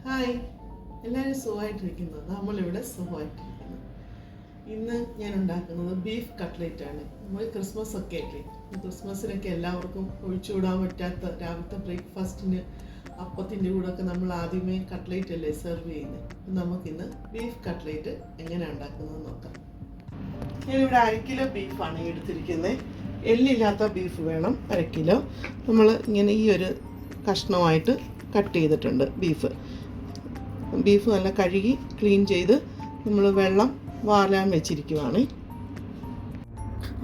Hi, എല്ലാവരും സുഖമായിട്ടിരിക്കുന്നു. നമ്മളിവിടെ സുഖമായിട്ടിരിക്കുന്നു. ഇന്ന് ഞാൻ ഉണ്ടാക്കുന്നത് ബീഫ് കട്ട്ലേറ്റാണ്. നമ്മൾ ക്രിസ്മസ് ഒക്കെ അല്ലേ, ക്രിസ്മസിനൊക്കെ എല്ലാവർക്കും ഒഴിച്ചുകൂടാൻ പറ്റാത്ത രാവിലത്തെ ബ്രേക്ക്ഫാസ്റ്റിന് അപ്പത്തിൻ്റെ കൂടെ ഒക്കെ നമ്മൾ ആദ്യമേ കട്ട്ലേറ്റ് അല്ലേ സെർവ് ചെയ്യുന്നത്. നമുക്കിന്ന് ബീഫ് കട്ട്ലേറ്റ് എങ്ങനെ ഉണ്ടാക്കുന്നത് നോക്കാം. ഞാനിവിടെ 1 കിലോ ബീഫാണ് എടുത്തിരിക്കുന്നത്. എല്ലില്ലാത്ത ബീഫ് വേണം. 1 കിലോ നമ്മൾ ഇങ്ങനെ ഈ ഒരു കഷ്ണമായിട്ട് കട്ട് ചെയ്തിട്ടുണ്ട്. ബീഫ് നല്ല കഴുകി ക്ലീൻ ചെയ്ത് നമ്മൾ വെള്ളം വാരാൻ വെച്ചിരിക്കുവാണ്.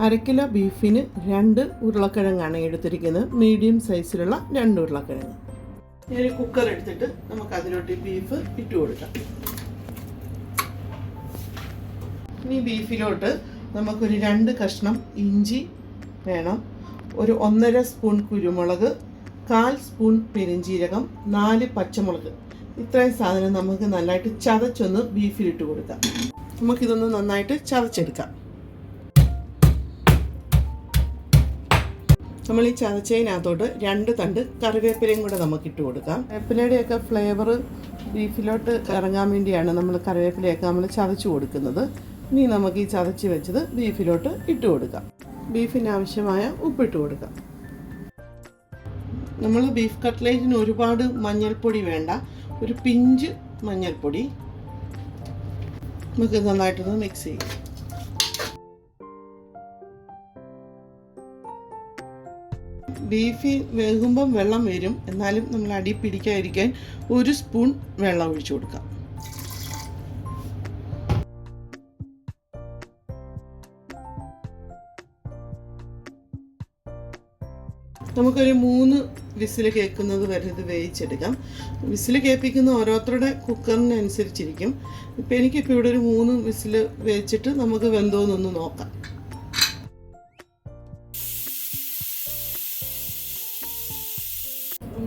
1 കിലോ ബീഫിന് 2 ഉരുളക്കിഴങ്ങാണ് എടുത്തിരിക്കുന്നത്. മീഡിയം സൈസിലുള്ള 2 ഉരുളക്കിഴങ്ങ്. ഞാനൊരു കുക്കർ എടുത്തിട്ട് നമുക്ക് അതിലോട്ട് ബീഫ് ഇട്ട് കൊടുക്കാം. ഇനി ബീഫിലോട്ട് നമുക്കൊരു 2 കഷ്ണം ഇഞ്ചി വേണം, ഒരു 1.5 സ്പൂൺ കുരുമുളക്, 1/4 സ്പൂൺ പെരുംജീരകം, 4 പച്ചമുളക്. ഇത്രയും സാധനം നമുക്ക് നന്നായിട്ട് ചതച്ചൊന്ന് ബീഫിലിട്ട് കൊടുക്കാം. നമുക്കിതൊന്ന് നന്നായിട്ട് ചതച്ചെടുക്കാം. നമ്മൾ ഈ ചതച്ചതിനകത്തോട്ട് 2 തണ്ട് കറിവേപ്പിലയും കൂടെ നമുക്കിട്ട് കൊടുക്കാം. കറിവേപ്പിലയുടെയൊക്കെ ഫ്ലേവർ ബീഫിലോട്ട് ഇറങ്ങാൻ വേണ്ടിയാണ് നമ്മൾ കറിവേപ്പിലയൊക്കെ നമ്മൾ ചതച്ച് കൊടുക്കുന്നത്. ഇനി നമുക്ക് ഈ ചതച്ച് വെച്ചത് ബീഫിലോട്ട് ഇട്ട് കൊടുക്കാം. ബീഫിന് ആവശ്യമായ ഉപ്പിട്ട് കൊടുക്കാം. നമ്മൾ ബീഫ് കട്ട്ലേറ്റിന് ഒരുപാട് മഞ്ഞൾപ്പൊടി വേണ്ട, ഒരു പിഞ്ച് മഞ്ഞൾപ്പൊടി. നമുക്ക് നന്നായിട്ടൊന്ന് മിക്സ് ചെയ്യാം. ബീഫ് വേകുമ്പം വെള്ളം വരും, എന്നാലും നമ്മൾ അടി പിടിക്കാതിരിക്കാൻ 1 സ്പൂൺ വെള്ളം ഒഴിച്ചു കൊടുക്കാം. നമുക്കൊരു 3 വിസിൽ കേൾക്കുന്നത് വരെ ഇത് വേവിച്ചെടുക്കാം. വിസിൽ കേൾപ്പിക്കുന്ന ഓരോരുത്തരുടെ കുക്കറിനനുസരിച്ചിരിക്കും. എനിക്കിപ്പോൾ ഇവിടെ ഒരു 3 വിസിൽ വേവിച്ചിട്ട് നമുക്ക് വെന്തോന്നൊന്ന് നോക്കാം.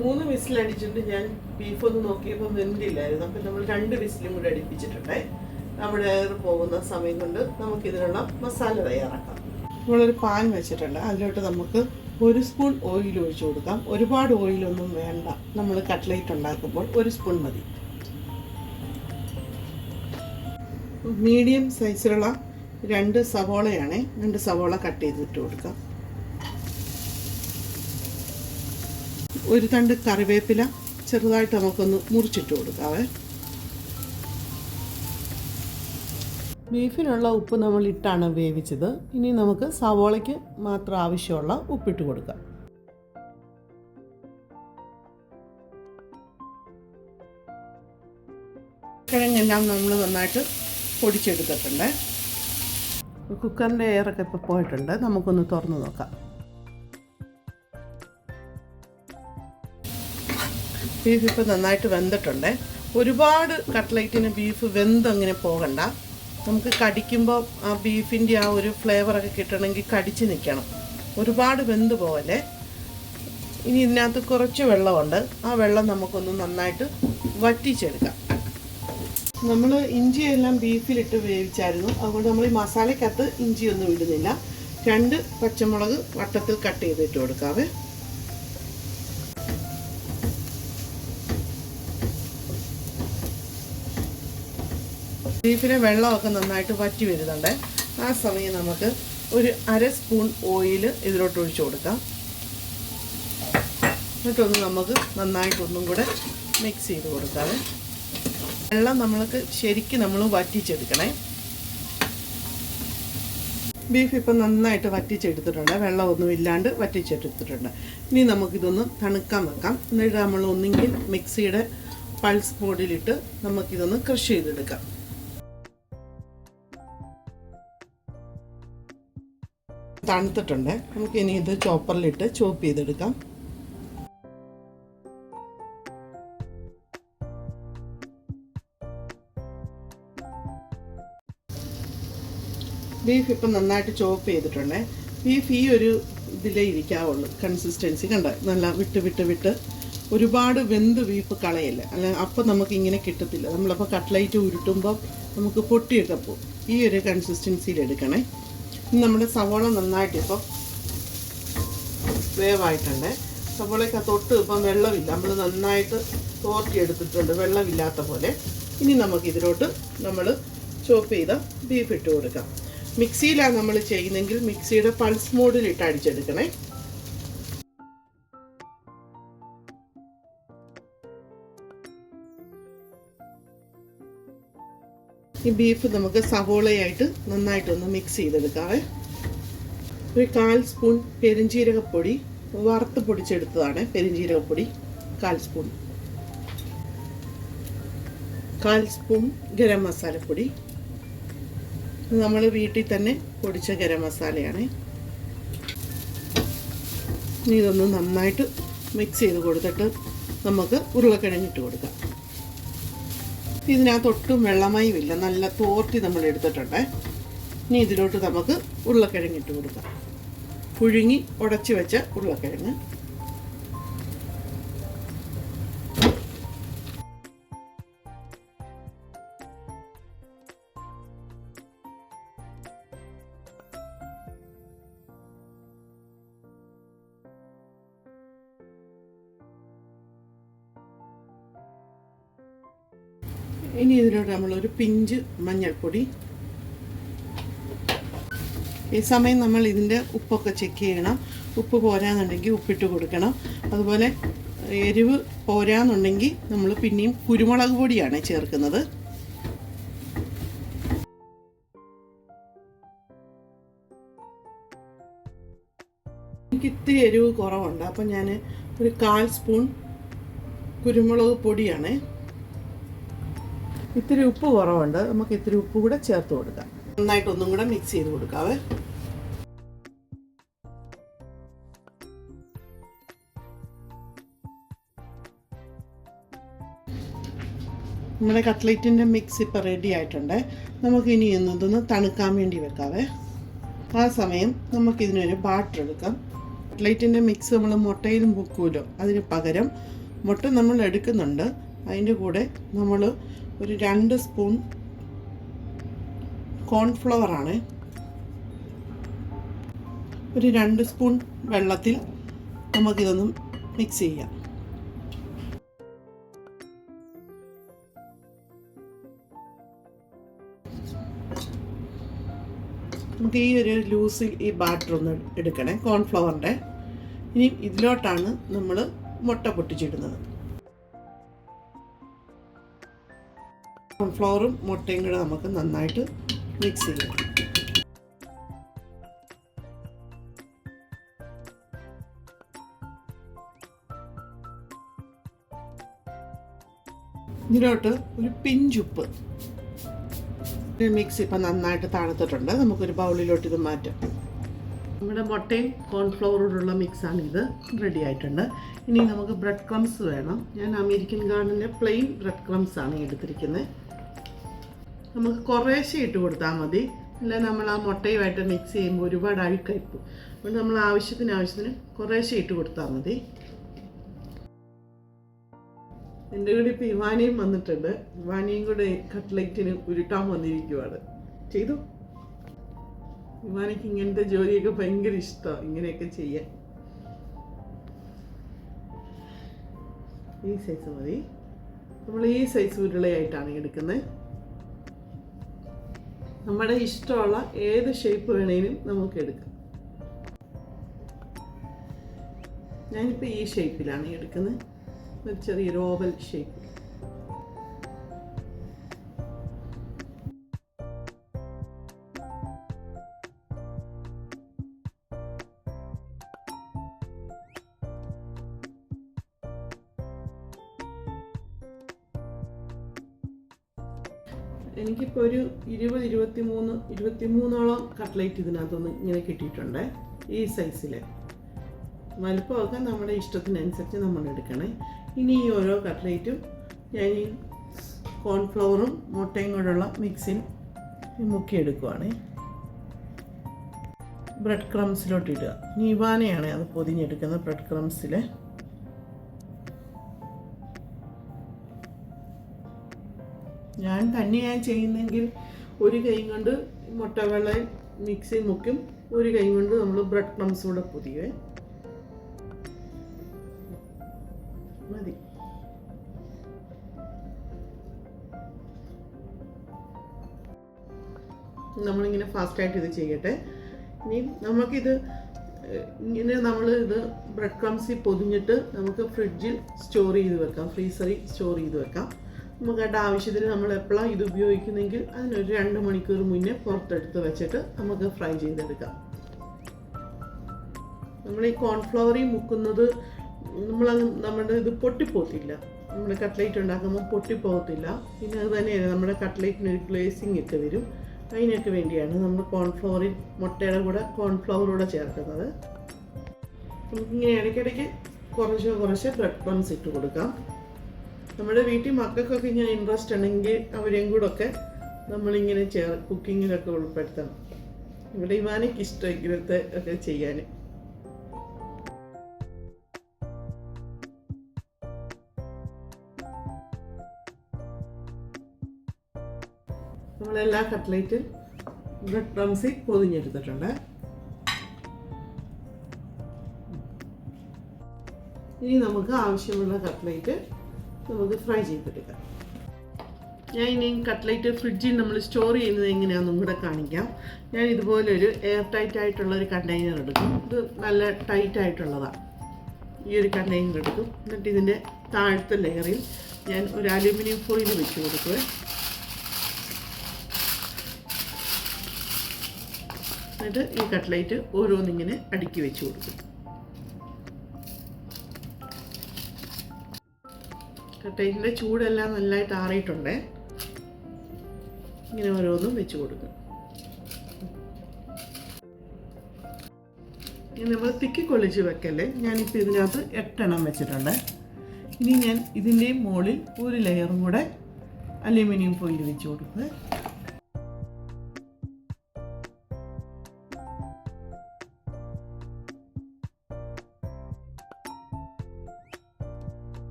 മൂന്ന് വിസിലടിച്ചിട്ട് ഞാൻ ബീഫൊന്ന് നോക്കിയപ്പോൾ വെന്തില്ലായിരുന്നു. അപ്പം നമ്മൾ 2 വിസിലും കൂടെ അടിപ്പിച്ചിട്ടുണ്ടേ. നമ്മുടെ എയർ പോകുന്ന സമയം കൊണ്ട് നമുക്കിതിനുള്ള മസാല തയ്യാറാക്കാം. നമ്മളൊരു പാൻ വെച്ചിട്ടുണ്ട്. അതിലോട്ട് നമുക്ക് 1 സ്പൂൺ ഓയിൽ ഒഴിച്ചു കൊടുക്കാം. ഒരുപാട് ഓയിലൊന്നും വേണ്ട, നമ്മൾ കട്ട്ലേറ്റ് ഉണ്ടാക്കുമ്പോൾ 1 സ്പൂൺ മതി. മീഡിയം സൈസിലുള്ള 2 സവോളയാണ്. 2 സവോള കട്ട് ചെയ്തിട്ട് കൊടുക്കാം. 1 തണ്ട് കറിവേപ്പില ചെറുതായിട്ട് നമുക്കൊന്ന് മുറിച്ചിട്ട് കൊടുക്കാവേ. ബീഫിനുള്ള ഉപ്പ് നമ്മൾ ഇട്ടാണ് വേവിച്ചത്. ഇനി നമുക്ക് സവോളയ്ക്ക് മാത്രം ആവശ്യമുള്ള ഉപ്പിട്ട് കൊടുക്കാം. കിഴങ്ങെല്ലാം നമ്മൾ നന്നായിട്ട് പൊടിച്ചെടുത്തിട്ടുണ്ട്. കുക്കറിൻ്റെ എയറൊക്കെ ഇപ്പോൾ പോയിട്ടുണ്ട്. നമുക്കൊന്ന് തുറന്ന് നോക്കാം. ബീഫ് ഇപ്പോൾ നന്നായിട്ട് വെന്തിട്ടുണ്ട്. ഒരുപാട് കട്ട്ലേറ്റിന് ബീഫ് വെന്തങ്ങനെ പോകണ്ട. നമുക്ക് കടിക്കുമ്പോൾ ആ ബീഫിൻ്റെ ആ ഒരു ഫ്ലേവറൊക്കെ കിട്ടണമെങ്കിൽ കടിച്ച് നിൽക്കണം, ഒരുപാട് വെന്ത് പോകല്ലേ. ഇനി ഇതിനകത്ത് കുറച്ച് വെള്ളമുണ്ട്. ആ വെള്ളം നമുക്കൊന്ന് നന്നായിട്ട് വറ്റിച്ചെടുക്കാം. നമ്മൾ ഇഞ്ചിയെല്ലാം ബീഫിലിട്ട് വേവിച്ചായിരുന്നു, അതുകൊണ്ട് നമ്മൾ ഈ മസാലയ്ക്കകത്ത് ഇഞ്ചിയൊന്നും ഇടുന്നില്ല. 2 പച്ചമുളക് വട്ടത്തിൽ കട്ട് ചെയ്തിട്ട് കൊടുക്കാവേ. ബീഫിലെ വെള്ളമൊക്കെ നന്നായിട്ട് വറ്റി വരുന്നുണ്ട്. ആ സമയം നമുക്ക് ഒരു 1/2 സ്പൂൺ ഓയിൽ ഇതിലോട്ട് ഒഴിച്ചു കൊടുക്കാം. എന്നിട്ടൊന്ന് നമുക്ക് നന്നായിട്ടൊന്നും കൂടെ മിക്സ് ചെയ്ത് കൊടുക്കാം. വെള്ളം നമ്മൾക്ക് ശരിക്കും നമ്മൾ വറ്റിച്ചെടുക്കണേ. ബീഫ് ഇപ്പം നന്നായിട്ട് വറ്റിച്ചെടുത്തിട്ടുണ്ട്, വെള്ളമൊന്നും ഇല്ലാണ്ട് വറ്റിച്ചെടുത്തിട്ടുണ്ട്. ഇനി നമുക്കിതൊന്ന് തണുക്കാൻ വെക്കാം. എന്നിട്ട് നമ്മൾ ഒന്നെങ്കിൽ മിക്സിയുടെ പൾസ് മോഡിലിട്ട് നമുക്കിതൊന്ന് ക്രഷ് ചെയ്തെടുക്കാം. തണുത്തിട്ടുണ്ട്. നമുക്കിനി ഇത് ചോപ്പറിലിട്ട് ചോപ്പ് ചെയ്തെടുക്കാം. ബീഫ് ഇപ്പം നന്നായിട്ട് ചോപ്പ് ചെയ്തിട്ടുണ്ട്. ബീഫ് ഈ ഒരു ഇതിലേ ഇരിക്കാവുള്ളൂ. കൺസിസ്റ്റൻസി കണ്ട, നല്ല വിട്ട് ഒരുപാട് വെന്ത് ബീഫ് കളയില്ല, അല്ല അപ്പം നമുക്കിങ്ങനെ കിട്ടത്തില്ല. നമ്മളപ്പോൾ കട്ട്ലൈറ്റ് ഉരുട്ടുമ്പോൾ നമുക്ക് പൊട്ടിയൊക്കെ പോകും. ഈ ഒരു കൺസിസ്റ്റൻസിയിൽ എടുക്കണേ. നമ്മുടെ സവോള നന്നായിട്ട് ഇപ്പോൾ വേവായിട്ടുണ്ട്. സവോളയ്ക്ക് തൊട്ട് ഇപ്പം വെള്ളമില്ല, നമ്മൾ നന്നായിട്ട് തോർത്തി എടുത്തിട്ടുണ്ട്, വെള്ളമില്ലാത്ത പോലെ. ഇനി നമുക്കിതിലോട്ട് നമ്മൾ ചോപ്പ് ചെയ്ത ബീഫ് ഇട്ട് കൊടുക്കാം. മിക്സിയിലാണ് നമ്മൾ ചെയ്യുന്നതെങ്കിൽ മിക്സിയുടെ പൾസ് മോഡിലിട്ട് അടിച്ചെടുക്കണേ. ഈ ബീഫ് നമുക്ക് സവോളയായിട്ട് നന്നായിട്ടൊന്ന് മിക്സ് ചെയ്തെടുക്കാവേ. ഒരു 1/4 സ്പൂൺ പെരുംജീരകപ്പൊടി വറുത്ത് പൊടിച്ചെടുത്തതാണ്. പെരുംജീരകപ്പൊടി 1/4 സ്പൂൺ. 1/4 സ്പൂൺ ഗരം മസാലപ്പൊടി. നമ്മൾ വീട്ടിൽ തന്നെ പൊടിച്ച ഗരം മസാലയാണ്. ഇനി ഇതൊന്ന് നന്നായിട്ട് മിക്സ് ചെയ്ത് കൊടുത്തിട്ട് നമുക്ക് ഉരുളക്കിഴങ്ങിട്ട് കൊടുക്കാം. ഇതിനകത്ത് ഒട്ടും വെള്ളമയമില്ല, നല്ല തോർത്തി നമ്മൾ എടുത്തിട്ടുണ്ട്. ഇനി ഇതിലോട്ട് നമുക്ക് ഉരുളക്കിഴങ്ങിട്ട് കൊടുക്കാം. പുഴുങ്ങി ഉടച്ച് വെച്ച ഉരുളക്കിഴങ്ങ്. ഇനി ഇതിലോട്ട് നമ്മളൊരു പിഞ്ച് മഞ്ഞൾപ്പൊടി. ഈ സമയം നമ്മൾ ഇതിൻ്റെ ഉപ്പൊക്കെ ചെക്ക് ചെയ്യണം. ഉപ്പ് പോരാന്നുണ്ടെങ്കിൽ ഉപ്പിട്ട് കൊടുക്കണം. അതുപോലെ എരിവ് പോരാന്നുണ്ടെങ്കിൽ നമ്മൾ പിന്നെയും കുരുമുളക് പൊടിയാണ് ചേർക്കുന്നത്. എനിക്ക് ഇത്തിരി എരിവ് കുറവുണ്ട്, അപ്പം ഞാൻ ഒരു 1/4 സ്പൂൺ കുരുമുളക് പൊടിയാണ്. ഇത്തിരി ഉപ്പ് കുറവുണ്ട്, നമുക്ക് ഇത്തിരി ഉപ്പ് കൂടെ ചേർത്ത് കൊടുക്കാം. നന്നായിട്ടൊന്നും കൂടെ മിക്സ് ചെയ്ത് കൊടുക്കാവേ. നമ്മുടെ കട്ട്ലറ്റിൻ്റെ മിക്സ് ഇപ്പോൾ റെഡി ആയിട്ടുണ്ട്. നമുക്കിനി ഇതൊന്ന് തണുക്കാൻ വേണ്ടി വെക്കാവേ. ആ സമയം നമുക്കിതിനൊരു ബാറ്റർ എടുക്കാം. കട്ട്ലറ്റിൻ്റെ മിക്സ് നമ്മൾ മുട്ടയിലും മുക്കുമല്ലോ, അതിന് പകരം മുട്ട നമ്മൾ എടുക്കുന്നുണ്ട്. അതിൻ്റെ കൂടെ നമ്മൾ ഒരു 2 സ്പൂൺ കോൺഫ്ലവറാണ്. ഒരു 2 സ്പൂൺ വെള്ളത്തിൽ നമുക്കിതൊന്ന് മിക്സ് ചെയ്യാം. നമുക്ക് ഈ ഒരു ലൂസിൽ ഈ ബാറ്റർ ഒന്ന് എടുക്കണേ, കോൺഫ്ലവറിൻ്റെ. ഇനി ഇതിലോട്ടാണ് നമ്മൾ മുട്ട പൊട്ടിച്ചിടുന്നത്. കോൺഫ്ലവറും മുട്ടയും കൂടെ നമുക്ക് നന്നായിട്ട് മിക്സ് ചെയ്യാം. ഇതിലോട്ട് ഒരു പിഞ്ചുപ്പ്. മിക്സ് ഇപ്പം നന്നായിട്ട് തണുത്തിട്ടുണ്ട്. നമുക്കൊരു ബൗളിലോട്ട് ഇത് മാറ്റാം. നമ്മുടെ മുട്ടയും കോൺഫ്ലവറോടുള്ള മിക്സാണിത്, റെഡി ആയിട്ടുണ്ട്. ഇനി നമുക്ക് ബ്രെഡ് ക്രംസ് വേണം. ഞാൻ അമേരിക്കൻ ഗാർഡനിലെ പ്ലെയിൻ ബ്രെഡ് ക്രംസ് ആണ് എടുത്തിരിക്കുന്നത്. നമുക്ക് കുറേശ്ശെ ഇട്ട് കൊടുത്താൽ മതി, അല്ല നമ്മൾ ആ മുട്ടയുമായിട്ട് മിക്സ് ചെയ്യുമ്പോൾ ഒരുപാട് അഴുക്കയിപ്പും. അതുകൊണ്ട് നമ്മൾ ആവശ്യത്തിന് കുറേശ്ശെ ഇട്ട് കൊടുത്താൽ മതി. എൻ്റെ കൂടെ ഇപ്പോൾ ഇവാനിയും വന്നിട്ടുണ്ട്. ഇവാനിയും കൂടെ കട്ട്ലറ്റിന് ഉരുട്ടാൻ വന്നിരിക്കുവാണ്. ചെയ്തു. ഇവാനിക്ക് ഇങ്ങനത്തെ ജോലിയൊക്കെ ഭയങ്കര ഇഷ്ടമാണ്, ഇങ്ങനെയൊക്കെ ചെയ്യാൻ. ഈ സൈസ് മതി. നമ്മൾ ഈ സൈസ് ഉരുളയായിട്ടാണ് എടുക്കുന്നത്. നമ്മുടെ ഇഷ്ടമുള്ള ഏത് ഷേപ്പ് വേണേലും നമുക്ക് എടുക്കാം. ഞാനിപ്പോൾ ഈ ഷേപ്പിലാണ് എടുക്കുന്നത്, ഒരു ചെറിയൊരു ഓവൽ ഷേപ്പ്. എനിക്കിപ്പോൾ ഒരു 23 കട്ട്ലേറ്റ് ഇതിനകത്തൊന്ന് ഇങ്ങനെ കിട്ടിയിട്ടുണ്ട്. ഈ സൈസിൽ വലുപ്പമൊക്കെ നമ്മുടെ ഇഷ്ടത്തിനനുസരിച്ച് നമ്മൾ എടുക്കണേ. ഇനി ഈ ഓരോ കട്ട്ലേറ്റും ഞാൻ ഈ കോൺഫ്ലവറും മുട്ടയും കൂടെയുള്ള മിക്സിൽ മുക്കിയെടുക്കുവാണ്. ബ്രെഡ് ക്രംസിലോട്ട് ഇടുക. ഇവാനയാണ് അത് പൊതിഞ്ഞെടുക്കുന്നത് ബ്രെഡ് ക്രംസിൽ. ഞാൻ തന്നെയാണ് ചെയ്യുന്നെങ്കിൽ ഒരു കൈ കൊണ്ട് മുട്ടവെള്ള മിക്സി മുക്കും, ഒരു കൈ കൊണ്ട് നമ്മൾ ബ്രെഡ് ക്രംസ് കൂടെ പൊതിയേ മതി. നമ്മളിങ്ങനെ ഫാസ്റ്റായിട്ട് ഇത് ചെയ്യട്ടെ. ഇനി നമുക്കിത് ഇങ്ങനെ ഇത് ബ്രെഡ് ക്രംസിൽ പൊതിഞ്ഞിട്ട് നമുക്ക് ഫ്രിഡ്ജിൽ സ്റ്റോർ ചെയ്ത് വെക്കാം, ഫ്രീസറിൽ സ്റ്റോർ ചെയ്ത് വെക്കാം. നമുക്ക് അതിൻ്റെ ആവശ്യത്തിന് നമ്മൾ എപ്പോഴാണ് ഇത് ഉപയോഗിക്കുന്നെങ്കിൽ അതിനൊരു 2 മണിക്കൂർ മുന്നേ പുറത്തെടുത്ത് വെച്ചിട്ട് നമുക്ക് ഫ്രൈ ചെയ്തെടുക്കാം. നമ്മൾ ഈ കോൺഫ്ലവറിൽ മുക്കുന്നത് നമ്മുടെ ഇത് പൊട്ടിപ്പോത്തില്ല. നമ്മുടെ കട്ട്ലേറ്റ് ഉണ്ടാക്കുമ്പോൾ പൊട്ടിപ്പോകത്തില്ല. പിന്നെ അത് തന്നെയാണ് നമ്മുടെ കട്ട്ലേറ്റിനൊരു ഗ്ലേസിങ് ഒക്കെ വരും. അതിനൊക്കെ വേണ്ടിയാണ് നമ്മൾ കോൺഫ്ലവറിൽ മുട്ടയുടെ കൂടെ കോൺഫ്ലവറൂടെ ചേർക്കുന്നത്. നമുക്കിങ്ങനെ ഇടയ്ക്കിടയ്ക്ക് കുറച്ച് ബ്രെഡ് ക്രംസ് ഇട്ട് കൊടുക്കാം. നമ്മുടെ വീട്ടിൽ മക്കൾക്കൊക്കെ ഇങ്ങനെ ഇൻട്രസ്റ്റ് ഉണ്ടെങ്കിൽ അവരെയും കൂടെ ഒക്കെ നമ്മളിങ്ങനെ കുക്കിങ്ങിലൊക്കെ ഉൾപ്പെടുത്തണം. ഇവിടെ ഇവാനയ്ക്ക് ഇഷ്ടം ഇങ്ങനത്തെ ഒക്കെ ചെയ്യാൻ. നമ്മളെല്ലാ കട്ട്ലേറ്റും ബ്രെഡ് ക്രംസിൽ പൊതിഞ്ഞെടുത്തിട്ടുണ്ട്. ഇനി നമുക്ക് ആവശ്യമുള്ള കട്ട്ലേറ്റ് നമുക്ക് ഫ്രൈ ചെയ്തെടുക്കാം. ഞാൻ ഇനി കട്ട്ലേറ്റ് ഫ്രിഡ്ജിൽ നമ്മൾ സ്റ്റോർ ചെയ്യുന്നത് എങ്ങനെയാണെന്നും കൂടെ കാണിക്കാം. ഞാൻ ഇതുപോലൊരു എയർ ടൈറ്റ് ആയിട്ടുള്ളൊരു കണ്ടെയ്നർ എടുക്കും. ഇത് നല്ല ടൈറ്റ് ആയിട്ടുള്ളതാണ്. ഈ ഒരു കണ്ടെയ്നർ എടുക്കും. എന്നിട്ട് ഇതിൻ്റെ താഴത്തെ ലെയറിൽ ഞാൻ ഒരു അലുമിനിയം ഫോയിൽ വെച്ച് കൊടുക്കുക. എന്നിട്ട് ഈ കട്ട്ലേറ്റ് ഓരോന്നിങ്ങനെ അടുക്കി വെച്ച് കൊടുക്കും. കട്ട്ലേറ്റിൻ്റെ ചൂടെല്ലാം നല്ലതായിട്ട് ആറിയിട്ടുണ്ട്. ഇങ്ങനെ ഓരോന്നും വെച്ച് കൊടുക്കും. ഇനി നമ്മൾ തിക്കിക്കൊള്ളിച്ച് വെക്കല്ലേ. ഞാനിപ്പോൾ ഇതിനകത്ത് 8 എണ്ണം വെച്ചിട്ടുണ്ട്. ഇനി ഞാൻ ഇതിൻ്റെ മുകളിൽ ഒരു ലെയറും കൂടെ അലുമിനിയം ഫോയിൽ വെച്ച് കൊടുക്കുക.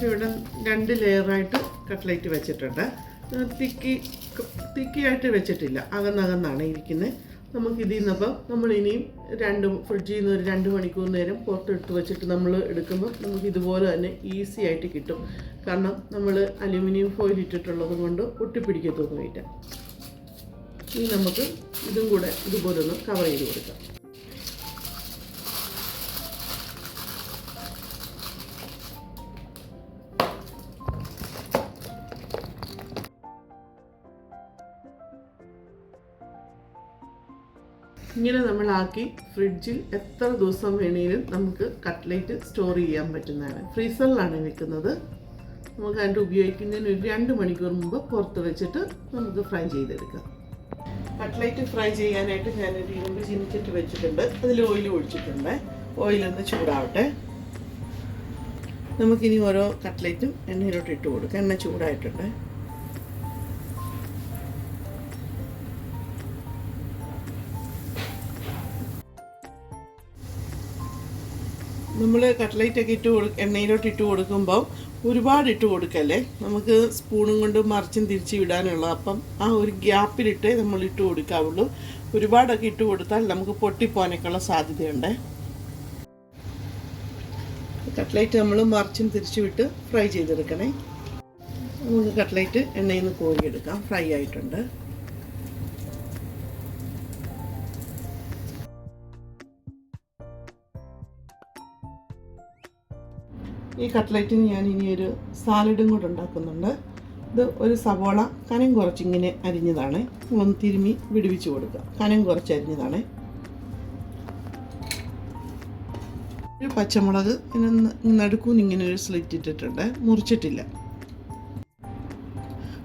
ഇവിടെ 2 ലെയറായിട്ട് കട്ട്ലേറ്റ് വെച്ചിട്ടുണ്ട്. തിക്കിയായിട്ട് വെച്ചിട്ടില്ല, അകന്നകന്നാണ് ഇരിക്കുന്നത്. നമുക്കിതിൽ നിന്നപ്പം നമ്മളിനിയും ഫ്രിഡ്ജിൽ നിന്ന് ഒരു 2 മണിക്കൂർ നേരം പുറത്തെടുത്ത് വെച്ചിട്ട് നമ്മൾ എടുക്കുമ്പോൾ നമുക്ക് ഇതുപോലെ തന്നെ ഈസി ആയിട്ട് കിട്ടും. കാരണം നമ്മൾ അലുമിനിയം ഫോയിൽ ഇട്ടിട്ടുള്ളത് കൊണ്ട് ഒട്ടിപ്പിടിക്കത്തൊന്നുമില്ല. ഇനി നമുക്ക് ഇതും കൂടെ ഇതുപോലെ ഒന്ന് കവർ ചെയ്ത് കൊടുക്കാം. ഇങ്ങനെ നമ്മളാക്കി ഫ്രിഡ്ജിൽ എത്ര ദിവസം വേണമെങ്കിലും നമുക്ക് കട്ട്ലേറ്റ് സ്റ്റോർ ചെയ്യാൻ പറ്റുന്നതാണ്. ഫ്രീസറിലാണ് വെക്കുന്നത്. നമുക്ക് അതിൻ്റെ ഉപയോഗിക്കുന്നതിന് ഒരു 2 മണിക്കൂർ മുമ്പ് പുറത്ത് വെച്ചിട്ട് നമുക്ക് ഫ്രൈ ചെയ്തെടുക്കാം. കട്ട്ലേറ്റ് ഫ്രൈ ചെയ്യാനായിട്ട് ഞാനൊരു ഇരുമ്പ് ചീനിച്ചട്ടി വെച്ചിട്ടുണ്ട്. അതിൽ ഓയിൽ ഒഴിച്ചിട്ടുണ്ട്. ഓയിലൊന്ന് ചൂടാവട്ടെ. നമുക്കിനി ഓരോ കട്ട്ലേറ്റും എണ്ണയിലോട്ട് ഇട്ട് കൊടുക്കാം. എണ്ണ ചൂടായിട്ടുണ്ട്. നമ്മൾ കട്ട്ലേറ്റൊക്കെ എണ്ണയിലോട്ട് ഇട്ട് കൊടുക്കുമ്പോൾ ഒരുപാട് ഇട്ട് കൊടുക്കല്ലേ. നമുക്ക് സ്പൂണും കൊണ്ട് മറിച്ചും തിരിച്ച് വിടാനുള്ള. അപ്പം ആ ഒരു ഗ്യാപ്പിലിട്ടേ നമ്മൾ ഇട്ട് കൊടുക്കാവുള്ളൂ. ഒരുപാടൊക്കെ ഇട്ട് കൊടുത്താൽ നമുക്ക് പൊട്ടിപ്പോകാനൊക്കെയുള്ള സാധ്യതയുണ്ട്. കട്ട്ലേറ്റ് നമ്മൾ മറിച്ചും തിരിച്ചു വിട്ട് ഫ്രൈ ചെയ്തെടുക്കണേ. നമുക്ക് കട്ട്ലേറ്റ് എണ്ണയിൽ നിന്ന് കോരിയെടുക്കാം. ഫ്രൈ ആയിട്ടുണ്ട്. ഈ കട്ട്ലേറ്റിന് ഞാൻ ഇനി ഒരു സാലഡും കൂടെ ഉണ്ടാക്കുന്നുണ്ട്. ഇത് ഒരു സവോള കനം കുറച്ചിങ്ങനെ അരിഞ്ഞതാണ്. ഒന്ന് തിരുമ്മി വിടുവിച്ച് കൊടുക്കുക. കനം കുറച്ച് അരിഞ്ഞതാണ്. ഒരു പച്ചമുളക് നടുക്കൂന്ന് ഇങ്ങനെ ഒരു സ്ലിറ്റ് ഇട്ടിട്ടുണ്ട്, മുറിച്ചിട്ടില്ല.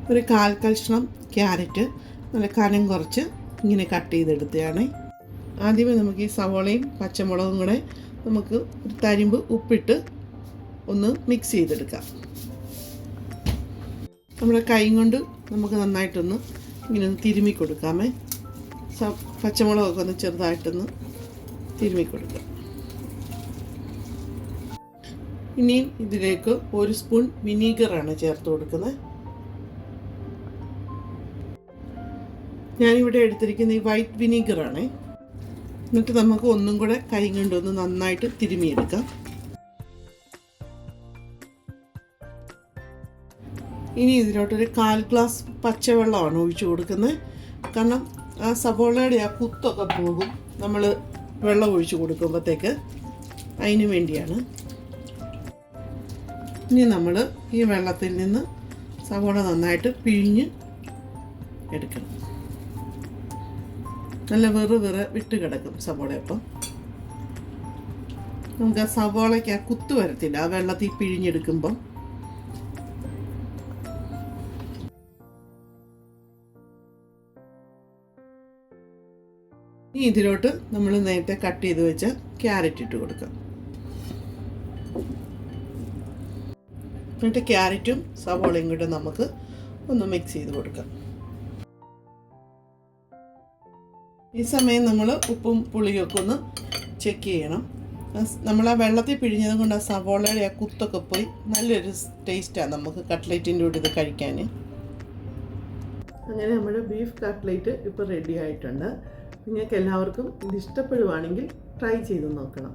ഒരു 1/4 കഷ്ണം ക്യാരറ്റ് നല്ല കനം കുറച്ച് ഇങ്ങനെ കട്ട് ചെയ്തെടുത്തതാണ്. ആദ്യമേ നമുക്ക് ഈ സവോളയും പച്ചമുളകും കൂടെ നമുക്ക് ഒരു തരിമ്പ് ഉപ്പിട്ട് ഒന്ന് മിക്സ് ചെയ്തെടുക്കാം. നമ്മുടെ കൈ കൊണ്ട് നമുക്ക് നന്നായിട്ടൊന്ന് ഇങ്ങനെ ഒന്ന് തിരുമ്മി കൊടുക്കാമേ. പച്ചമുളകൊക്കെ ഒന്ന് ചെറുതായിട്ടൊന്ന് തിരുമ്മി കൊടുക്കാം. ഇനിയും ഇതിലേക്ക് 1 സ്പൂൺ വിനീഗറാണ് ചേർത്ത് കൊടുക്കുന്നത്. ഞാനിവിടെ എടുത്തിരിക്കുന്ന ഈ വൈറ്റ് വിനീഗറാണ്. എന്നിട്ട് നമുക്ക് ഒന്നും കൂടെ കൈ കൊണ്ടൊന്ന് നന്നായിട്ട് തിരുമിയെടുക്കാം. ഇനി ഇതിലോട്ടൊരു 1/4 ഗ്ലാസ് പച്ചവെള്ളമാണ് ഒഴിച്ചു കൊടുക്കുന്നത്. കാരണം ആ സവോളയുടെ ആ കുത്തൊക്കെ പോകും നമ്മൾ വെള്ളം ഒഴിച്ചു കൊടുക്കുമ്പോഴത്തേക്ക്, അതിന് വേണ്ടിയാണ്. ഇനി നമ്മൾ ഈ വെള്ളത്തിൽ നിന്ന് സവോള നന്നായിട്ട് പിഴിഞ്ഞ് എടുക്കണം. നല്ല വെറുതെ വിട്ട് കിടക്കും സവോള. അപ്പം നമുക്ക് ആ സവോളയ്ക്ക് ആ കുത്ത് വരത്തില്ല ആ വെള്ളത്തിൽ പിഴിഞ്ഞെടുക്കുമ്പം. ഇനി ഇതിലോട്ട് നമ്മൾ നേരത്തെ കട്ട് ചെയ്ത് വെച്ച ക്യാരറ്റ് ഇട്ട് കൊടുക്കാം. എന്നിട്ട് ക്യാരറ്റും സവോളയും കൂടെ നമുക്ക് ഒന്ന് മിക്സ് ചെയ്ത് കൊടുക്കാം. ഈ സമയം നമ്മൾ ഉപ്പും പുളിയൊക്കെ ഒന്ന് ചെക്ക് ചെയ്യണം. നമ്മൾ ആ വെള്ളത്തിൽ പിഴിഞ്ഞത് കൊണ്ട് ആ സവോളയുടെ ആ കുത്തൊക്കെ പോയി നല്ലൊരു ടേസ്റ്റാണ് നമുക്ക് കട്ട്ലേറ്റിൻ്റെ കൂടെ ഇത് കഴിക്കാൻ. അങ്ങനെ നമ്മുടെ ബീഫ് കട്ട്ലേറ്റ് ഇപ്പോൾ റെഡി ആയിട്ടുണ്ട്. നിങ്ങൾക്ക് എല്ലാവർക്കും ഇത് ഇഷ്ടപ്പെടുവാണെങ്കിൽ ട്രൈ ചെയ്ത് നോക്കണം.